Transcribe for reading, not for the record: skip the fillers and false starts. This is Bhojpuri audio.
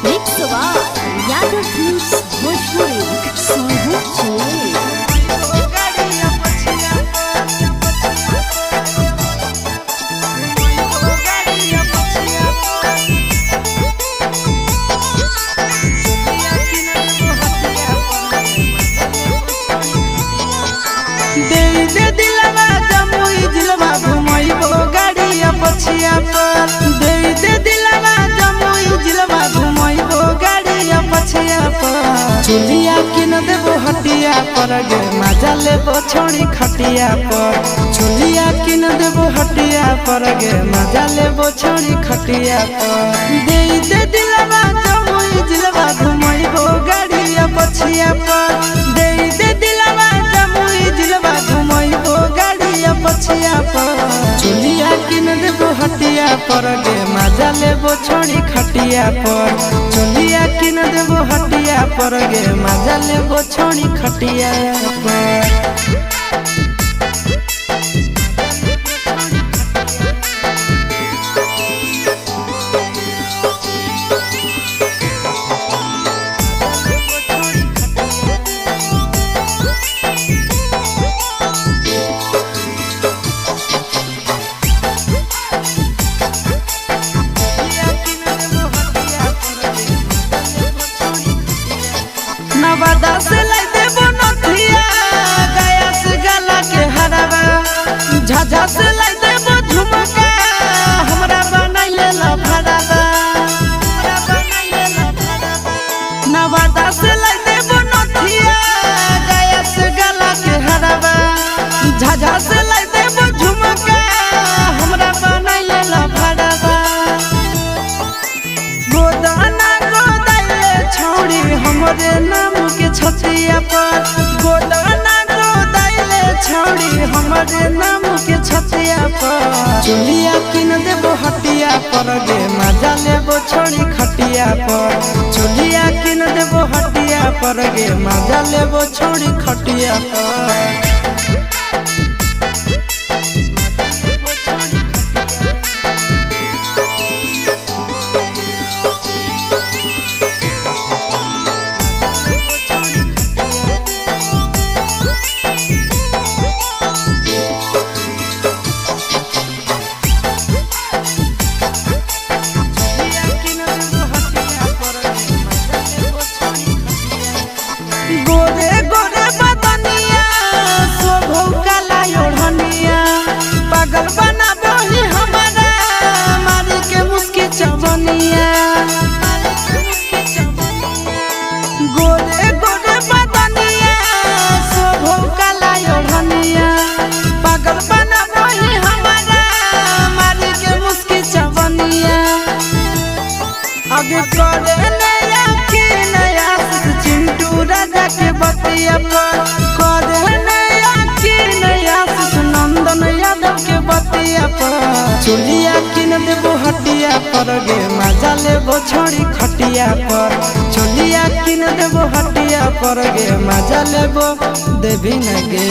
Mixoar, Yaga Films, Bhojpuri, Sohu Chile. पछिया पर दे दे दिलवा जमुई जिलवा घुमैबो गाड़िया पछिया पर चुलिया किन देबो हटिया पर गे मजा लेबो छोड़ी खटिया पर चुलिया किन देबो हटिया पर गे मजा लेबो छोड़ी खटिया पर दे दे दिलवा जमुई जिलवा घुमैबो गाड़िया पछिया पर दे दे दिलवा जमुई जिलवा घुमैबो गाड़िया पछिया पर चुलिया किन देबो हटिया पर गे मजा लेबो छोड़ी खटिया पर चुलिया किन देबो हटिया पर गे मजा लेबो छोड़ी खटिया पर नवादा से लाई देबो नथिया गया से गला के हरावा झाझा से लाई देबो झुमका हमरा बनाइले ला भरावा नवादा से लाई देबो नथिया गया से गला के हरावा झाझा से लाई देबो झुमका हमरा बनाइले ला भरावा गोदाना गोदाइले छोड़ी हमरे नाम छतिया पर गोदाना गोदाइले छोड़ी हमारे नाम के छतिया पर चुलिया किन देबो हटिया पर गे मजा लेबो छोड़ी खटिया पर चुलिया किन देबो हटिया पर गे मजा लेबो छोड़ी खटिया पर गोरे गोरे बदनिया शोभौ काला ओढ़निया पागल बनाबो ही हमारा मारी के मुस्की चवनिया गोरे गोरे बदनिया शोभौ काला ओढ़निया पागल बनाबो ही हमारा मारी के मुस्की चवनिया आगे करे नया की नया चिंटू राजा के बतिया पर करे नया की नया नंदन यादव के बतिया पर चुलिया किन देबो हटिया पर गे मजा लेबो छोड़ी खटिया पर चुलिया किन देबो हटिया पर गे मजा लेबो देबी न गे।